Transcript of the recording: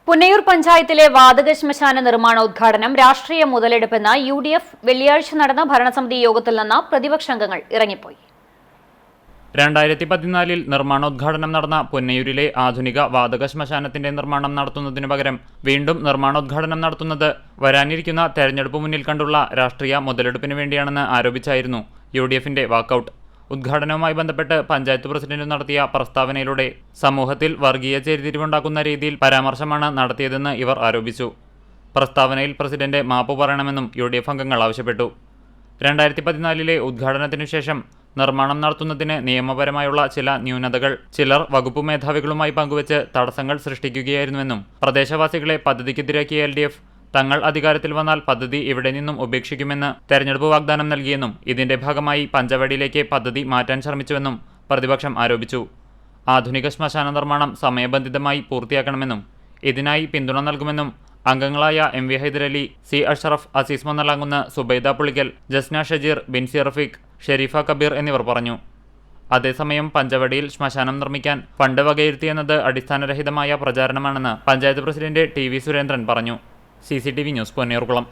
പുന്നയൂർ പഞ്ചായത്തിലെ വാതക ശ്മശാന നിർമ്മാണോദ്ഘാടനം രാഷ്ട്രീയ മുതലെടുപ്പെന്ന് UDF വെള്ളിയാഴ്ച നടന്ന ഭരണസമിതി യോഗത്തിൽ നിന്ന് പ്രതിപക്ഷാംഗങ്ങൾ ഇറങ്ങിപ്പോയി. 2014-ൽ നിർമ്മാണോദ്ഘാടനം നടന്ന പുന്നയൂരിലെ ആധുനിക വാതക ശ്മശാനത്തിന്റെ നിർമ്മാണം നടത്തുന്നതിനു പകരം വീണ്ടും നിർമ്മാണോദ്ഘാടനം നടത്തുന്നത് വരാനിരിക്കുന്ന തെരഞ്ഞെടുപ്പ് മുന്നിൽ കണ്ടുള്ള രാഷ്ട്രീയ മുതലെടുപ്പിനു വേണ്ടിയാണെന്ന് ആരോപിച്ചായിരുന്നു UDFന്റെ വാക്കൌട്ട്. ഉദ്ഘാടനവുമായി ബന്ധപ്പെട്ട് പഞ്ചായത്ത് പ്രസിഡന്റ് നടത്തിയ പ്രസ്താവനയിലൂടെ സമൂഹത്തിൽ വർഗീയ ചേരിതിരിവുണ്ടാക്കുന്ന രീതിയിൽ പരാമർശമാണ് നടത്തിയതെന്ന് ഇവർ ആരോപിച്ചു. പ്രസ്താവനയിൽ പ്രസിഡന്റ് മാപ്പ് പറയണമെന്നും UDF അംഗങ്ങൾ ആവശ്യപ്പെട്ടു. 2014-ലെ ഉദ്ഘാടനത്തിനു ശേഷം നിർമ്മാണം നടത്തുന്നതിന് നിയമപരമായുള്ള ചില ന്യൂനതകൾ ചിലർ വകുപ്പ് മേധാവികളുമായി പങ്കുവച്ച് തടസ്സങ്ങൾ സൃഷ്ടിക്കുകയായിരുന്നുവെന്നും പ്രദേശവാസികളെ പദ്ധതിക്കെതിരാക്കിയ LDF തങ്ങൾ അധികാരത്തിൽ വന്നാൽ പദ്ധതി ഇവിടെ നിന്നും ഉപേക്ഷിക്കുമെന്ന് തെരഞ്ഞെടുപ്പ് വാഗ്ദാനം നൽകിയെന്നും ഇതിന്റെ ഭാഗമായി പഞ്ചവടിയിലേക്ക് പദ്ധതി മാറ്റാൻ ശ്രമിച്ചുവെന്നും പ്രതിപക്ഷം ആരോപിച്ചു. ആധുനിക ശ്മശാന നിർമ്മാണം സമയബന്ധിതമായി പൂർത്തിയാക്കണമെന്നും ഇതിനായി പിന്തുണ നൽകുമെന്നും അംഗങ്ങളായ MV ഹൈദരലി, C അഷ്റഫ്, അസീസ് മന്നലാങ്കുന്ന്, സുബൈദ പുളിക്കൽ, ജസ്ന ഷജീർ, ബിൻസി റഫീഖ്, ഷെരീഫ കബീർ എന്നിവർ പറഞ്ഞു. അതേസമയം പഞ്ചവടിയിൽ ശ്മശാനം നിർമ്മിക്കാൻ ഫണ്ട് വകയിരുത്തിയെന്നത് അടിസ്ഥാനരഹിതമായ പ്രചാരണമാണെന്ന് പഞ്ചായത്ത് പ്രസിഡന്റ് TV സുരേന്ദ്രൻ പറഞ്ഞു. CCTV news, പൊന്നയൂർകുളം.